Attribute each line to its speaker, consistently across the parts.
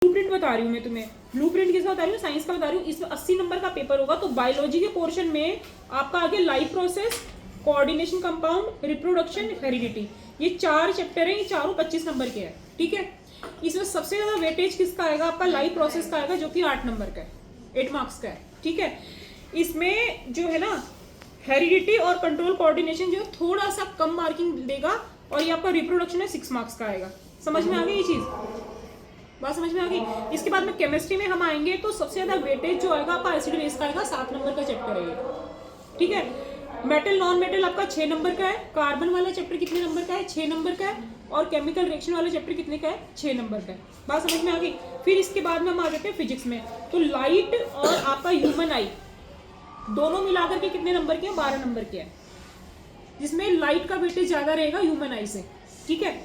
Speaker 1: Blueprint बता रही हूँ मैं तुम्हें, ब्लूप्रिंट किसका बता रही हूँ, साइंस का बता रही हूँ। इसमें 80 नंबर का पेपर होगा। तो बायोलॉजी के पोर्शन में आपका आगे life process, coordination compound, reproduction, heredity, ये 4 चैप्टर हैं। ये चारों 25 नंबर के हैं, ठीक है। इसमें सबसे ज्यादा वेटेज किसका आएगा, आपका लाइफ प्रोसेस का आएगा, जो कि 8 नंबर का है, 8 मार्क्स का है, ठीक है। इसमें जो है ना हेरिडिटी और कंट्रोल कोऑर्डिनेशन जो थोड़ा सा कम मार्किंग देगा, और ये आपका रिप्रोडक्शन है 6 मार्क्स का आएगा। समझ में आ गई ये चीज, बात समझ में आ गई। इसके बाद में केमिस्ट्री में हम आएंगे तो सबसे ज्यादा वेटेज जो आएगा आपका एसिड बेस का आएगा, 7 नंबर का चैप्टर है ये, ठीक है। मेटल नॉन मेटल आपका 6 नंबर का है। कार्बन वाला चैप्टर कितने नंबर का है, 6 नंबर का है। और केमिकल रिएक्शन वाला चैप्टर कितने का है, 6 नंबर का है। बात समझ में आ गई। फिर इसके बाद में हम आ जाते हैं फिजिक्स में। तो लाइट और आपका ह्यूमन आई दोनों मिलाकर के कितने नंबर के हैं, 12 नंबर के हैं, जिसमें लाइट का वेटेज ज्यादा रहेगा ह्यूमन आई से, ठीक है।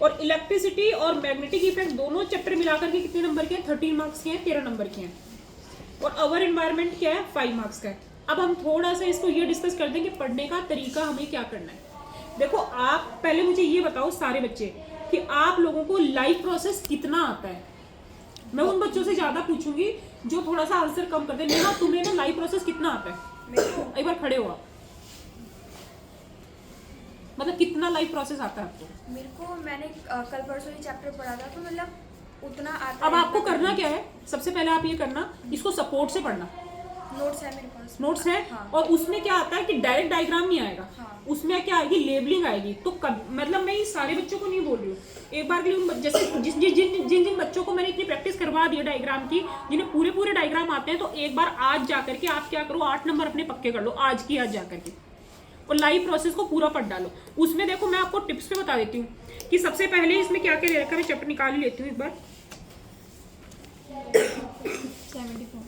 Speaker 1: और इलेक्ट्रिसिटी और मैग्नेटिक इफेक्ट दोनों चैप्टर मिलाकर के कितने नंबर के हैं, 13 मार्क्स के हैं, 13 नंबर के हैं। और अवर एनवायरनमेंट क्या है, 5 मार्क्स का है। अब हम थोड़ा सा इसको ये डिस्कस करते हैं कि पढ़ने का तरीका हमें क्या करना है। देखो आप पहले मुझे ये बताओ सारे बच्चे कि आप लोगों को लाइफ प्रोसेस कितना आता है। मैं उन बच्चों से ज्यादा पूछूंगी जो थोड़ा सा आंसर कम करते हैं। नेहा तुम्हें ना लाइफ प्रोसेस कितना आता है, एक बार खड़े हो आप, मतलब कितना लाइफ प्रोसेस आता है आपको।
Speaker 2: मेरे को मैंने कल परसों ये चैप्टर पढ़ा था, तो मतलब उतना आता
Speaker 1: अब
Speaker 2: है।
Speaker 1: आपको करना क्या है, सबसे पहले आप ये करना, इसको सपोर्ट से पढ़ना।
Speaker 2: नोट्स है मेरे पास,
Speaker 1: नोट्स है।
Speaker 2: हाँ।
Speaker 1: और उसमें क्या आता है कि डायरेक्ट डायग्राम नहीं आएगा,
Speaker 2: हाँ।
Speaker 1: उसमें क्या आएगी, लेबलिंग आएगी। तो मतलब मैं ये सारे बच्चों को नहीं बोल रही हूँ, एक बार के लिए जैसे जिन जिन बच्चों को मैंने इतनी प्रैक्टिस करवा दी है डायग्राम की, जिन्हें पूरे पूरे डायग्राम आते हैं, तो एक बार आज जाकर के आप क्या करो, 8 नंबर अपने पक्के कर लो आज की आज जाकर के, और लाइव प्रोसेस को पूरा पढ़ डालो। उसमें देखो मैं आपको टिप्स पे बता देती हूँ कि सबसे पहले इसमें क्या क्या रखा है। मैं चैप्टर निकाल ही लेती हूँ एक बार।
Speaker 2: 74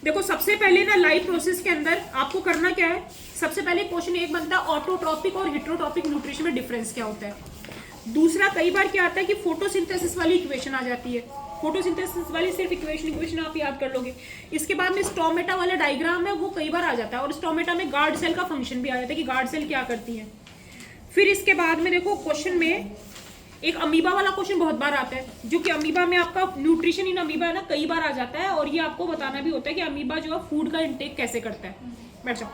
Speaker 1: देखो सबसे पहले ना लाइफ प्रोसेस के अंदर आपको करना क्या है, सबसे पहले क्वेश्चन एक बनता है ऑटोट्रॉपिक और हेटेरोट्रॉपिक न्यूट्रिशन में डिफरेंस क्या होता है। दूसरा कई बार क्या आता है कि फोटोसिंथेसिस वाली इक्वेशन आ जाती है। फोटोसिंथेसिस वाली सिर्फ इक्वेशन आप याद कर लोगे। इसके बाद में स्टोमेटा वाला डायग्राम है, वो कई बार आ जाता है। और स्टोमेटा में गार्ड सेल का फंक्शन भी आ जाता है कि गार्ड सेल क्या करती है। फिर इसके बाद में देखो क्वेश्चन में एक अमीबा वाला क्वेश्चन बहुत बार आता है, जो कि अमीबा में आपका न्यूट्रिशन इन अमीबा है ना, कई बार आ जाता है। और ये आपको बताना भी होता है कि अमीबा जो है फूड का इंटेक कैसे करता है। बैठ जाओ।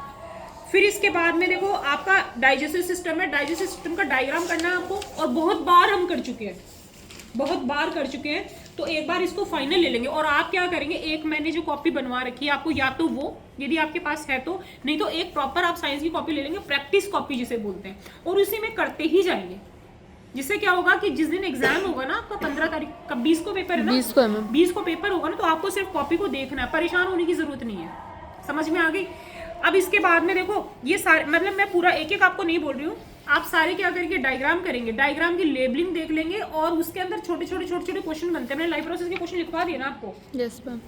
Speaker 1: फिर इसके बाद में देखो आपका डाइजेस्टिव सिस्टम है। डाइजेस्टिव सिस्टम का डायग्राम करना है आपको, और बहुत बार हम कर चुके हैं, बहुत बार कर चुके हैं। तो एक बार इसको फाइनल ले लेंगे। और आप क्या करेंगे, एक मैंने जो कॉपी बनवा रखी है आपको, या तो वो यदि आपके पास है तो, नहीं तो एक प्रॉपर आप साइंस की कॉपी ले लेंगे, प्रैक्टिस कॉपी जिसे बोलते हैं, और उसी में करते ही जाएंगे। जिससे क्या होगा कि जिस दिन एग्जाम होगा ना आपका 15 तारीख का, 20 को पेपर है ना, 20 को पेपर होगा ना, तो आपको सिर्फ कॉपी को देखना है, परेशान होने की जरूरत नहीं है। समझ में आ गई। अब इसके बाद में देखो ये सारे, मतलब मैं पूरा एक एक आपको नहीं बोल रही हूँ, आप सारे क्या करेंगे, डायग्राम करेंगे, डायग्राम की लेबलिंग देख लेंगे, और उसके अंदर छोटे छोटे क्वेश्चन बनते हैं। मैंने लाइफ प्रोसेस के क्वेश्चन लिखवा दिए ना आपको।
Speaker 3: Yes ma'am.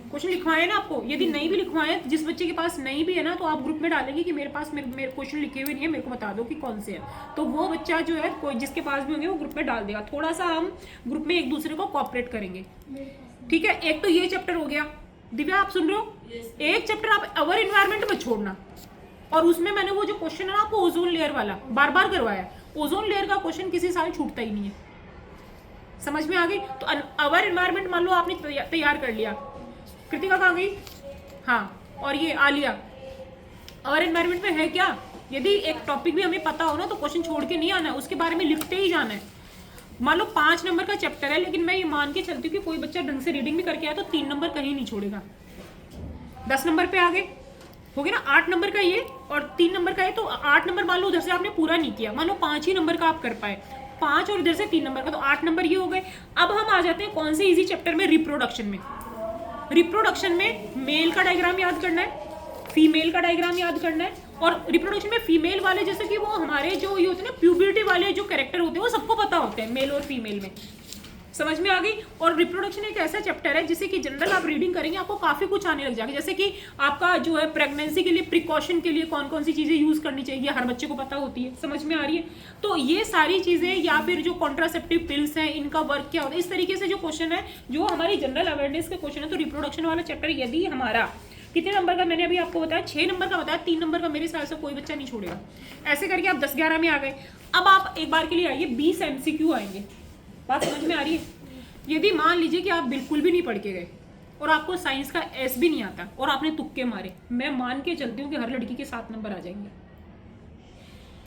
Speaker 1: क्वेश्चन लिखवाए ना आपको। यदि नहीं भी लिखवाए, जिस बच्चे के पास नहीं भी है ना, तो आप ग्रुप में डालेंगे कि मेरे पास मेरे क्वेश्चन लिखे हुए नहीं है, मेरे को बता दो कि कौन से हैं। तो वो बच्चा जो है, कोई जिसके पास भी होंगे वो ग्रुप में डाल देगा। थोड़ा सा हम ग्रुप में एक दूसरे को कोऑपरेट करेंगे, ठीक है। एक तो ये चैप्टर हो गया। दिव्या आप सुन रहे हो, एक चैप्टर आप अवर एनवायरनमेंट मत छोड़ना। और उसमें मैंने वो जो क्वेश्चन है ना आपको ओजोन लेयर वाला बार बार करवाया। ओजोन लेयर का क्वेश्चन किसी साल छूटता ही नहीं है। समझ में आ गई। तो अवर एनवायरनमेंट मान लो आपने तैयार कर लिया। कृतिका कहाँ गई, हाँ, और ये आलिया। अवर एनवायरनमेंट में है क्या, यदि एक टॉपिक भी हमें पता हो ना, तो क्वेश्चन छोड़ के नहीं आना है, उसके बारे में लिखते ही जाना है। मान लो 5 नंबर का चैप्टर है, लेकिन मैं ये मान के चलती हूँ कि कोई बच्चा ढंग से रीडिंग भी करके आया तो 3 नंबर कहीं नहीं छोड़ेगा। 10 नंबर पे आ गए, हो गया ना। 8 नंबर का ये और 3 नंबर का ये, तो 8 नंबर मान लो उधर से आपने पूरा नहीं किया, मान लो 5 ही नंबर का आप कर पाए, 5 और इधर से 3 नंबर का, तो 8 नंबर ये हो गए। अब हम आ जाते हैं कौन से इजी चैप्टर में, रिप्रोडक्शन में। रिप्रोडक्शन में मेल का डायग्राम याद करना है, फीमेल का डायग्राम याद करना है। और रिप्रोडक्शन में फीमेल वाले, जैसे कि वो हमारे जो ये होते हैं ना प्यूबर्टी वाले जो कैरेक्टर होते हैं, वो सबको पता होते हैं, मेल और फीमेल में। समझ में आ गई। और रिप्रोडक्शन एक ऐसा चैप्टर है जिसे कि जनरल आप रीडिंग करेंगे आपको काफी कुछ आने लग जाएगा। जैसे कि आपका जो है प्रेगनेंसी के लिए प्रिकॉशन के लिए कौन कौन सी चीजें यूज करनी चाहिए, हर बच्चे को पता होती है। समझ में आ रही है। तो ये सारी चीजें, या फिर जो कॉन्ट्रासेप्टिव पिल्स हैं, इनका वर्क क्या होता है, इस तरीके से जो क्वेश्चन है, जो हमारी जनरल अवेयरनेस के क्वेश्चन है। तो रिप्रोडक्शन वाला चैप्टर यदि हमारा कितने नंबर का मैंने अभी आपको बताया, 6 नंबर का बताया, 3 नंबर का मेरे हिसाब से कोई बच्चा नहीं छोड़ेगा। ऐसे करके आप 10-11 में आ गए। अब आप एक बार के लिए आइए 20 MCQ आएंगे। बात समझ में आ रही है? यदि मान लीजिए कि आप बिल्कुल भी नहीं पढ़ के गए और आपको साइंस का एस भी नहीं आता और आपने तुक्के मारे, मैं मान के चलती हूँ कि हर लड़की के 7 नंबर आ जाएंगे,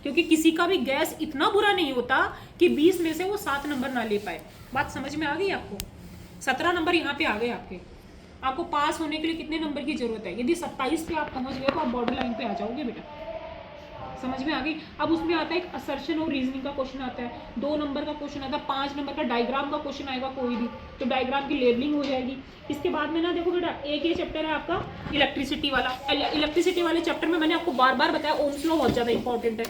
Speaker 1: क्योंकि किसी का भी गैस इतना बुरा नहीं होता कि 20 में से वो 7 नंबर ना ले पाए। बात समझ में आ गई आपको? 17 नंबर यहाँ पे आ गए आपके। आपको पास होने के लिए कितने नंबर की जरूरत है? यदि 27 पे आप पहुंच गए तो आप बॉर्डर लाइन पे आ जाओगे बेटा। समझ में आ गई? अब उसमें आता है एक असर्शन और रीजनिंग का क्वेश्चन आता है, 2 नंबर का क्वेश्चन आता है, 5 नंबर का डायग्राम का क्वेश्चन आएगा कोई भी, तो डायग्राम की लेबलिंग हो जाएगी। इसके बाद में ना देखो बेटा, एक ये चैप्टर है आपका इलेक्ट्रिसिटी वाला। इलेक्ट्रिसिटी वाले चैप्टर में मैंने आपको बार बार बताया ओम्स लॉ बहुत ज्यादा इंपॉर्टेंट है।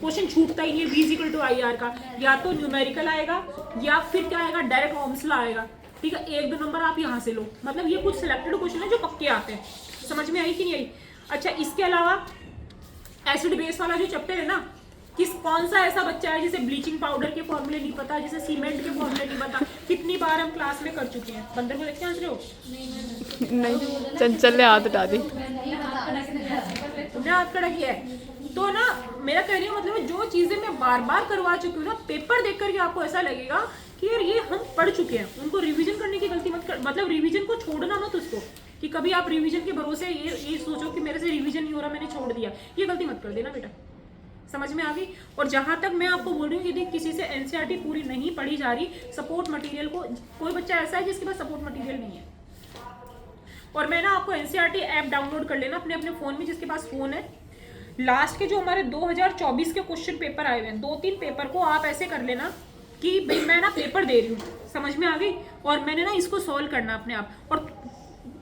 Speaker 1: क्वेश्चन छूटता ही नहीं है V = IR का, या तो न्यूमेरिकल आएगा या फिर क्या आएगा, डायरेक्ट ओम्स लॉ आएगा। ठीक है, 1-2 नंबर आप यहाँ से लो। मतलब ये कुछ सिलेक्टेड क्वेश्चन है जो पक्के आते हैं। समझ में आई कि नहीं आई? अच्छा, इसके अलावा एसिड बेस वाला जो चैप्टर है ना, कौन सा ऐसा बच्चा है जिसे ब्लीचिंग पाउडर के फॉर्मूले नहीं पता, जिसे सीमेंट के फॉर्मूले नहीं पता? कितनी बार हम क्लास में कर चुके हैं। बंदर को देखते हंस रहे हो?
Speaker 3: नहीं, चंचल ने हाथ उठा दी।
Speaker 1: तुमने हाथ खड़ा किया है तो ना, मेरा कहने का मतलब है जो चीजें मैं बार बार करवा चुकी हूँ ना, पेपर देख करके आपको ऐसा लगेगा कि यार ये हम पढ़ चुके हैं। उनको रिवीजन करने की गलती मत कर, मतलब रिवीजन को छोड़ना मत उसको, कि कभी आप रिवीजन के भरोसे ये सोचो कि मेरे से रिवीजन नहीं हो रहा, मैंने छोड़ दिया। ये गलती मत कर देना बेटा। समझ में आ गई? और जहां तक मैं आपको बोल रही हूँ, यदि किसी से एनसीईआरटी पूरी नहीं पढ़ी जा रही, सपोर्ट मटेरियल को, कोई बच्चा ऐसा है जिसके पास सपोर्ट मटेरियल नहीं है, और मैं ना आपको एनसीईआरटी ऐप डाउनलोड कर लेना अपने अपने फोन में, जिसके पास फोन है। लास्ट के जो हमारे 2024 के क्वेश्चन पेपर आए हुए हैं, 2-3 पेपर को आप ऐसे कर लेना कि भाई मैं ना पेपर दे रही हूँ, समझ में आ गई, और मैंने ना इसको सॉल्व करना अपने आप, और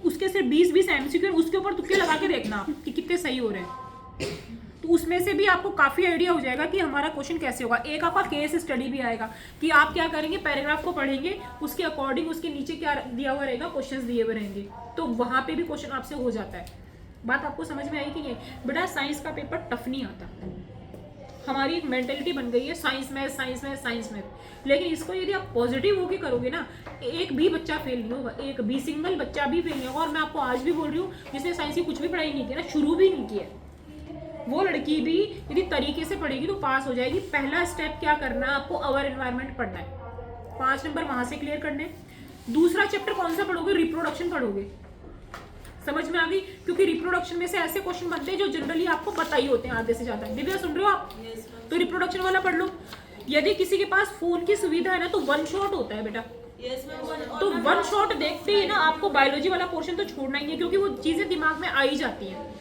Speaker 1: उसके सिर्फ 20-20 MCQ, उसके ऊपर तुक्के लगा के देखना आप कि कितने सही हो रहे हैं। तो उसमें से भी आपको काफी आइडिया हो जाएगा कि हमारा क्वेश्चन कैसे होगा। एक आपका केस स्टडी भी आएगा कि आप क्या करेंगे, पैराग्राफ को पढ़ेंगे, उसके अकॉर्डिंग उसके नीचे क्या दिया हुआ रहेगा, क्वेश्चंस दिए हुए रहेंगे, तो वहां पे भी क्वेश्चन आपसे हो जाता है। बात आपको समझ में आई कि नहीं? बेटा साइंस का पेपर टफ नहीं आता। हमारी एक मेंटेलिटी बन गई है साइंस में, साइंस में, साइंस में, लेकिन इसको यदि आप पॉजिटिव होके करोगे ना, एक भी बच्चा फेल नहीं होगा, एक भी सिंगल बच्चा भी फेल नहीं होगा। और मैं आपको आज भी बोल रही हूँ, जिसने साइंस की कुछ भी पढ़ाई नहीं की ना, शुरू भी नहीं किया, वो लड़की भी यदि तरीके से पढ़ेगी तो पास हो जाएगी। पहला स्टेप क्या करना है आपको, अवर एनवायरनमेंट पढ़ना है, 5 नंबर वहां से क्लियर करने। दूसरा चैप्टर कौन सा पढ़ोगे, रिप्रोडक्शन पढ़ोगे। समझ में आ गई? क्योंकि रिप्रोडक्शन में से ऐसे क्वेश्चन बनते हैं जो जनरली आपको पता ही होते हैं आधे से ज्यादा। दिव्या सुन रहे हो आप? तो रिप्रोडक्शन वाला पढ़ लो। यदि किसी के पास फोन की सुविधा है ना, तो 1 शॉट होता है बेटा, तो 1 शॉट देखते ही ना आपको बायोलॉजी वाला पोर्शन तो छोड़ना ही है, क्योंकि वो चीजें दिमाग में आ ही जाती हैं।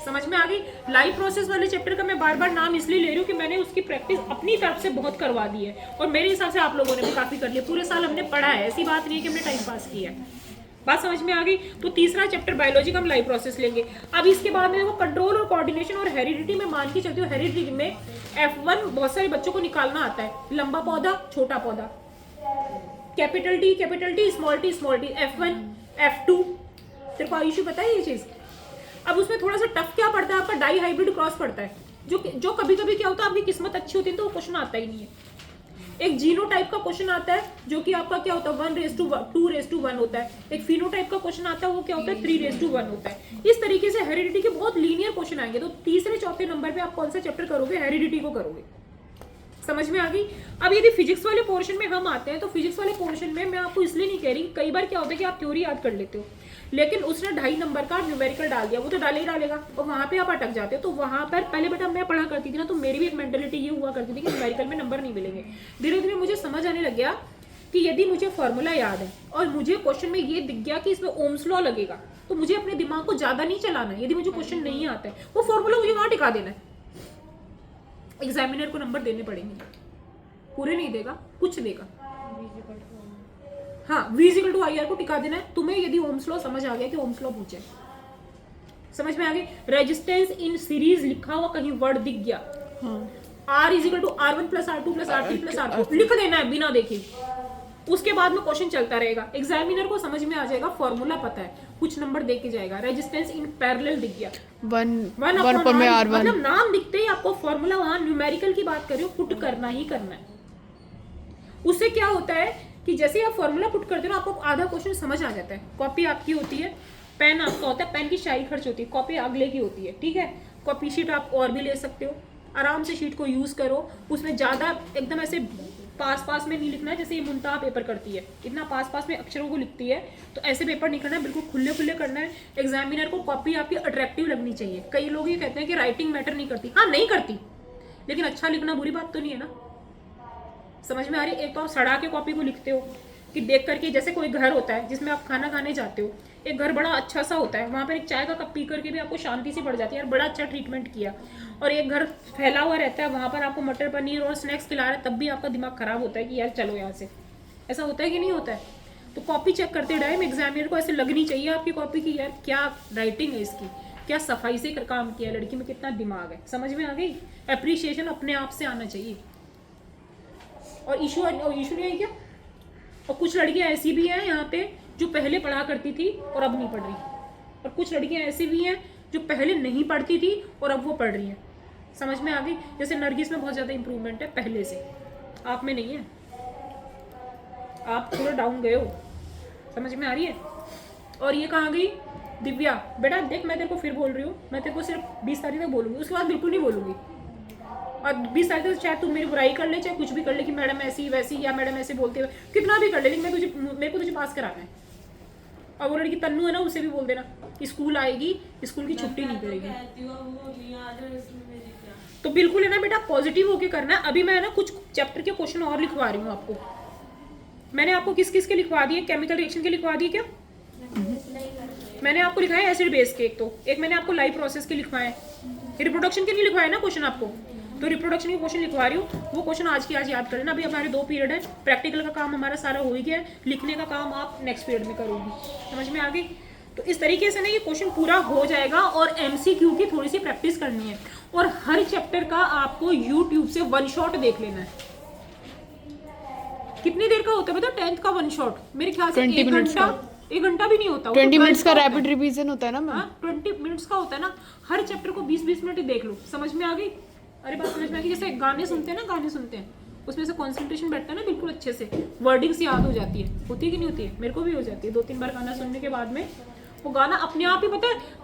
Speaker 1: समझ में आ गई? लाइफ प्रोसेस वाले चैप्टर का मैं बार बार नाम इसलिए ले रही हूँ कि मैंने उसकी प्रैक्टिस अपनी तरफ से बहुत करवा दी है, और मेरे हिसाब से आप लोगों ने भी काफी कर लिया। पूरे साल हमने पढ़ा है, ऐसी बात नहीं है कि हमने टाइम पास किया है। बात समझ में आ गई? तो तीसरा चैप्टर बायोलॉजी का हम लाइफ प्रोसेस लेंगे। अब इसके बाद में देखो कंट्रोल और कोऑर्डिनेशन और हेरिडिटी में मान के चलती हूँ। हेरिडिटी में F1 बहुत सारे बच्चों को निकालना आता है, लंबा पौधा, छोटा पौधा, capital T, small T, F1, F2। तेरे को आयुष पता है ये चीज? अब उसमें थोड़ा सा टफ क्या पड़ता है आपका, डाई हाइब्रिड क्रॉस पड़ता है, जो कभी कभी क्या होता है, आपकी किस्मत अच्छी होती है तो वो क्वेश्चन आता ही नहीं है। एक जीनोटाइप का क्वेश्चन आता है जो कि आपका क्या होता है, 1:2:1 होता है। एक फिनोटाइप का क्वेश्चन आता है, वो क्या होता है, 3:1 होता है। इस तरीके से हेरिडिटी के बहुत लीनियर क्वेश्चन आएंगे। तो तीसरे चौथे नंबर पे आप कौन सा चैप्टर करोगे, हेरिडिटी को करोगे। समझ में आ गई? अब यदि फिजिक्स वाले पोर्शन में हम आते हैं, तो फिजिक्स वाले पोर्शन में मैं आपको इसलिए नहीं कह रही, कई बार क्या होता है कि आप थ्योरी याद कर लेते हो, लेकिन उसने 2.5 नंबर का न्यूमेरिकल डाल दिया, वो तो डाल ही डालेगा, और वहां पे आप अटक जाते हो। तो वहां पर पहले बेटा मैं पढ़ा करती थी ना, तो मेरी भी एक मेंटेलिटी ये हुआ करती थी कि न्यूमेरिकल में नंबर नहीं मिलेंगे। धीरे धीरे मुझे समझ आने लग गया कि यदि मुझे फॉर्मूला याद है और मुझे क्वेश्चन में ये दिख गया कि इसमें ओम्स लॉ लगेगा, तो मुझे अपने दिमाग को ज्यादा नहीं चलाना है। यदि मुझे क्वेश्चन नहीं आता है, वो फॉर्मूला मुझे वहां टिका देना है। एग्जामिनर को नंबर देने पड़ेंगे, पूरे नहीं देगा, कुछ देगा। हाँ, V = IR को टिका देना है तुम्हें। यदि ओम्स लॉ समझ आ गया कि ओम्स लॉ पूछे, समझ में आ गई? रेजिस्टेंस इन सीरीज लिखा हुआ कहीं वर्ड दिख गया, R = R1 + R2 + R3 + R4 लिख देना है बिना देखे। उसके बाद में क्वेश्चन चलता रहेगा। एग्जामिनर को समझ में आ जाएगा, फॉर्मूला पता है, कुछ नंबर दे के जाएगा। रेजिस्टेंस इन पैरेलल दिख गया, 1 में R1, मतलब नाम दिखते ही आपको फॉर्मूला, वहां न्यूमेरिकल की बात कर रही हो, पुट करना ही करना है। उससे क्या होता है कि जैसे आप फॉर्मूला पुट करते हो ना, आपको आधा क्वेश्चन समझ आ जाता है। कॉपी आपकी होती है, पेन आपका होता है, पेन की स्याही खर्च होती है, कॉपी अगले की होती है, ठीक है। कॉपी शीट आप और भी ले सकते हो, आराम से शीट को यूज़ करो, उसमें ज़्यादा एकदम ऐसे पास में नहीं लिखना है जैसे ये मुंतहा पेपर करती है, इतना पास में अक्षरों को लिखती है, तो ऐसे पेपर नहीं करना है, बिल्कुल खुले करना है। एग्जामिनर को कॉपी आपकी अट्रैक्टिव लगनी चाहिए। कई लोग ये कहते हैं कि राइटिंग मैटर नहीं करती, हाँ नहीं करती, लेकिन अच्छा लिखना बुरी बात तो नहीं है ना, समझ में आ रही है। एक तो आप सड़ा के कॉपी को लिखते हो कि देख करके, जैसे कोई घर होता है जिसमें आप खाना खाने जाते हो, एक घर बड़ा अच्छा सा होता है, वहाँ पर एक चाय का कप पी करके भी आपको शांति सी पड़ जाती है, यार बड़ा अच्छा ट्रीटमेंट किया। और एक घर फैला हुआ रहता है, वहाँ पर आपको मटर पनीर और स्नैक्स खिला रहे हैं, तब भी आपका दिमाग खराब होता है कि यार चलो यहाँ से। ऐसा होता है कि नहीं होता है? तो कॉपी चेक करते टाइम एग्जामिनर को ऐसे लगनी चाहिए आपकी कॉपी की, यार क्या राइटिंग है इसकी, क्या सफाई से काम किया, लड़की में कितना दिमाग है, समझ में आ गई। अप्रिशिएशन अपने आप से आना चाहिए। और इशू नहीं है क्या? और कुछ लड़कियां ऐसी भी हैं यहाँ पे जो पहले पढ़ा करती थी और अब नहीं पढ़ रही, और कुछ लड़कियां ऐसी भी हैं जो पहले नहीं पढ़ती थी और अब वो पढ़ रही हैं, समझ में आ गई। जैसे नरगिस में बहुत ज़्यादा इंप्रूवमेंट है पहले से, आप में नहीं है, आप थोड़ा डाउन गए हो, समझ में आ रही है। और ये कहाँ गई दिव्या, बेटा देख मैं तेरे को फिर बोल रही हूँ, मैं तेरे को सिर्फ 20 तारीख तक बोलूँगी, उसके बाद बिल्कुल नहीं बोलूँगी। और 20 तारीख तक चाहे तू मेरी बुराई कर ले, चाहे कुछ भी कर ले कि मैडम ऐसी वैसी या मैडम ऐसे बोलते हुए, कितना भी कर ले, लेकिन मेरे को तुझे पास कराना है। और वो लड़की तन्नू है ना, उसे भी बोल देना कि स्कूल आएगी, स्कूल की छुट्टी नहीं करेगी। तो बिल्कुल है ना बेटा, पॉजिटिव होके करना है। अभी मैं ना कुछ चैप्टर के क्वेश्चन और लिखवा रही हूँ आपको। मैंने आपको किस किस के लिखवा दिए? केमिकल रिएक्शन के लिखवा दिए क्या? मैंने आपको लिखाया एसिड बेस के, एक मैंने आपको लाइव प्रोसेस के लिखवाए, रिप्रोडक्शन के नहीं लिखवाए ना क्वेश्चन आपको, तो रिप्रोडक्शन के क्वेश्चन लिखवा रही हूँ। वो क्वेश्चन आज की आज याद कर लेना। अभी हमारे 2 पीरियड है, प्रैक्टिकल का काम हमारा सारा हो ही गया है, लिखने का काम आप नेक्स्ट पीरियड में करोगी, समझ में आ गई। तो इस तरीके से ना ये क्वेश्चन पूरा हो जाएगा। और MCQ की थोड़ी सी प्रैक्टिस करनी है, और हर चैप्टर का आपको यूट्यूब से 1 शॉट देख लेना है। कितनी देर का होता है पता? 10th का 1 शॉट मेरे ख्याल से 1 घंटा भी नहीं होता,
Speaker 3: 20 मिनट्स का रैपिड रिवीजन होता है ना मैम।
Speaker 1: 20 मिनट्स का होता है ना। हर चैप्टर को 20-20 मिनट ही देख लो, समझ में आ गई। अरे बात समझ में आ गई। जैसे गाने सुनते हैं ना, गाने सुनते हैं, उसमें से कंसंट्रेशन बैठता है ना बिल्कुल अच्छे से, वर्डिंग्स याद हो जाती है, होती है कि नहीं होती है? मेरे को भी हो जाती है। 2-3 बार गाना सुनने के बाद में वो गाना अपने आप ही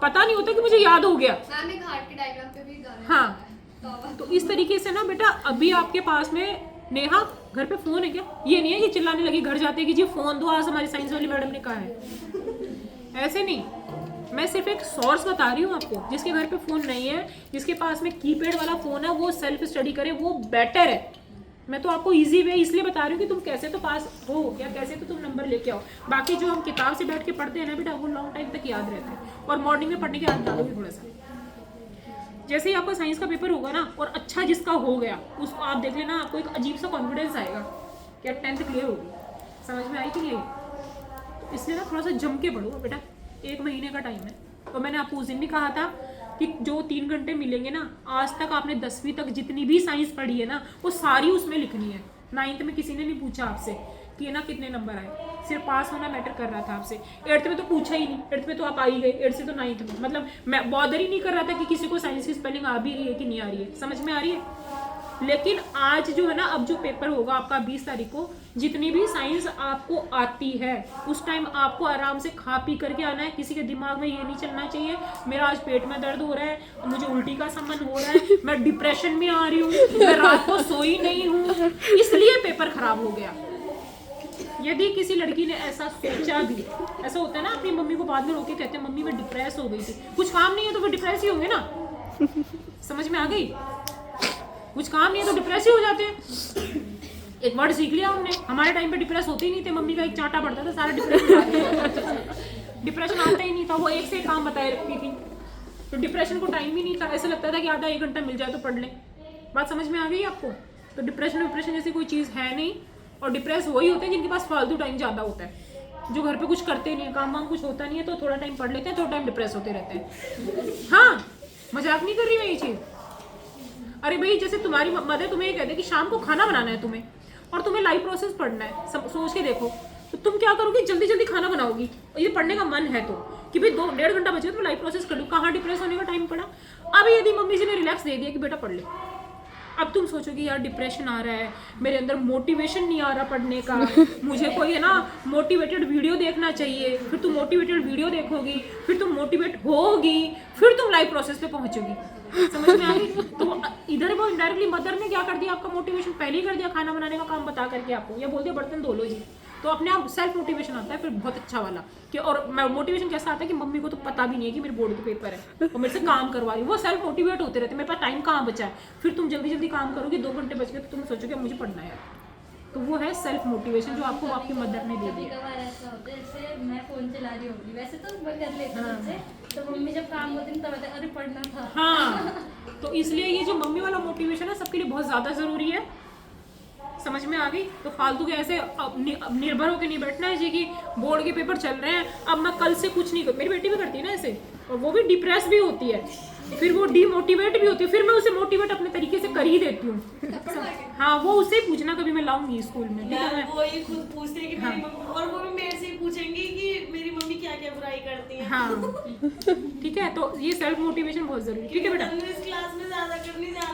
Speaker 1: पता नहीं होता कि मुझे याद हो गया।
Speaker 2: घाट के डायग्राम पे भी गाना।
Speaker 1: हाँ, तो इस तरीके से ना बेटा, अभी आपके पास में नेहा घर पे फोन है क्या? ये नहीं है कि चिल्लाने लगी घर जाते कि जी फोन दो, आज हमारी साइंस वाली मैडम ने कहा है। ऐसे नहीं, मैं सिर्फ एक सोर्स बता रही हूँ आपको। जिसके घर पे फोन नहीं है, जिसके पास में कीपैड वाला फोन है, वो सेल्फ स्टडी करे, वो बेटर है। मैं तो आपको इजी वे इसलिए बता रही हूँ कि तुम कैसे तो पास हो या कैसे तो तुम नंबर लेके आओ। बाकी जो हम किताब से बैठ के पढ़ते हैं ना बेटा, वो लॉन्ग टाइम तक याद रहता है। और मॉर्निंग में पढ़ने की आदत डालोगे थोड़ा सा। जैसे ही आपका साइंस का पेपर होगा ना, और अच्छा जिसका हो गया उसको आप देख लेना, आपको एक अजीब सा कॉन्फिडेंस आएगा कि यार 10th क्लियर होगी। समझ में आई कि नहीं आई? तो इसलिए ना थोड़ा सा जम के पढ़ो बेटा, 1 महीने का टाइम है। और मैंने आपको उस दिन भी कहा था कि जो 3 घंटे मिलेंगे ना, आज तक आपने 10वीं तक जितनी भी साइंस पढ़ी है ना, वो सारी उसमें लिखनी है। 9th में किसी ने नहीं पूछा आपसे कि ना कितने नंबर आए, सिर्फ पास होना मैटर कर रहा था आपसे। 8th में तो पूछा ही नहीं, 8th में तो आप आ ही गए, 8th से तो 9th में, मतलब मैं बॉदर ही नहीं कर रहा था कि किसी को साइंस की स्पेलिंग आ भी रही है कि नहीं आ रही है, समझ में आ रही है। लेकिन आज जो है ना, अब जो पेपर होगा आपका 20 तारीख को, जितनी भी साइंस आपको आती है उस टाइम आपको आराम से खा पी करके आना है। किसी के दिमाग में ये नहीं चलना चाहिए मेरा आज पेट में दर्द हो रहा है, मुझे उल्टी का समन हो रहा है, मैं डिप्रेशन में आ रही हूँ, मैं रात को सोई नहीं हूँ, इसलिए पेपर खराब हो गया। यदि किसी लड़की ने ऐसा सोचा भी, ऐसा होता है ना, अपनी मम्मी को बाद में रोके कहते हैं मम्मी मैं डिप्रेस हो गई थी, कुछ काम नहीं है तो फिर डिप्रेस ही होंगे ना, समझ में आ गई। कुछ काम नहीं है तो डिप्रेस ही हो जाते हैं। एक वर्ड सीख लिया हमने। हमारे टाइम पे डिप्रेस होते ही नहीं थे, मम्मी का एक चांटा पड़ता था सारा डिप्रेशन आता ही नहीं था, वो एक से एक काम बताए रखती थी, तो डिप्रेशन को टाइम ही नहीं था। ऐसा लगता था कि आधा 1 घंटा मिल जाए तो पढ़ लें। बात समझ में आ गई आपको? तो डिप्रेशन जैसी कोई चीज़ है नहीं। और डिप्रेस वही होते हैं जिनके पास फालतू टाइम ज़्यादा होता है, जो घर पे कुछ करते नहीं है, काम वाम कुछ होता नहीं है, तो थोड़ा टाइम पढ़ लेते हैं, थोड़ा टाइम डिप्रेस होते रहते हैं। हाँ, मजाक नहीं कर रही मैं ये चीज़। अरे भाई, जैसे तुम्हारी मदर तुम्हें ये कहते हैं कि शाम को खाना बनाना है तुम्हें, और तुम्हें लाइव प्रोसेस पढ़ना है, सब सोच के देखो, तो तुम क्या करोगी? जल्दी जल्दी खाना बनाओगी। और ये पढ़ने का मन है तो कि भाई 2-1.5 घंटा बचे तो लाइव प्रोसेस कर लूँ, कहाँ डिप्रेस होने का टाइम पड़ा। अभी यदि मम्मी जी ने रिलैक्स दे दिया कि बेटा पढ़ ले, अब तुम सोचोगे यार डिप्रेशन आ रहा है, मेरे अंदर मोटिवेशन नहीं आ रहा पढ़ने का, मुझे कोई है ना मोटिवेटेड वीडियो देखना चाहिए, फिर तुम मोटिवेटेड वीडियो देखोगी, फिर तुम मोटिवेट होगी, फिर तुम लाइफ प्रोसेस पे पहुंचोगी। समझ में आ गई? तो इधर वो इनडायरेक्टली मदर ने क्या कर दिया, आपका मोटिवेशन पहले ही कर दिया खाना बनाने का काम बता करके आपको, या बोल दिया बर्तन धो लो जी। तो अपने आप सेल्फ मोटिवेशन आता है फिर बहुत अच्छा वाला कि, और मोटिवेशन कैसा आता है कि मम्मी को तो पता भी नहीं है कि मेरे बोर्ड के पेपर है और मेरे से काम करवा रही है, वो सेल्फ मोटिवेट होते रहते हैं, मेरे पास टाइम कहाँ बचा है, फिर तुम जल्दी जल्दी काम करोगे, 2 घंटे बच गए तो तुम सोचोगे मुझे पढ़ना है। तो वो है सेल्फ मोटिवेशन जो आपको आपकी मदर ने दे
Speaker 4: कभी
Speaker 1: दिया।
Speaker 4: कभार ऐसा होता है जैसे मैं फोन चला रही होगी, वैसे तो मैं कर लेती हूँ उससे, तो मम्मी जब काम होती है तब कहते हैं, अरे पढ़ना था।
Speaker 1: हाँ, तो इसलिए ये जो मम्मी वाला मोटिवेशन है सबके लिए बहुत ज़्यादा ज़रूरी है। समझ में आ गई? तो फालतू के ऐसे अब निर्भर होकर नहीं बैठना है जी कि बोर्ड के पेपर चल रहे हैं, अब मैं कल से कुछ नहीं कर, मेरी बेटी भी करती है ना ऐसे, और वो भी डिप्रेस भी होती है, फिर वो डीमोटिवेट भी होती है, फिर मैं उसे मोटिवेट अपने तरीके से कर ही देती हूँ। हाँ, वो उससे ही पूछना कभी मैं लाऊंगी स्कूल में, ठीक है?
Speaker 5: वो ये खुद पूछते हैं कि मेरी मम्मी, और वो भी मेरे से ही पूछेंगी कि मेरी मम्मी क्या क्या बुराई करती है।
Speaker 1: हाँ, ठीक है, तो ये सेल्फ मोटिवेशन बहुत जरूरी है। ठीक है बेटा?
Speaker 5: इस क्लास में ज्यादा करनी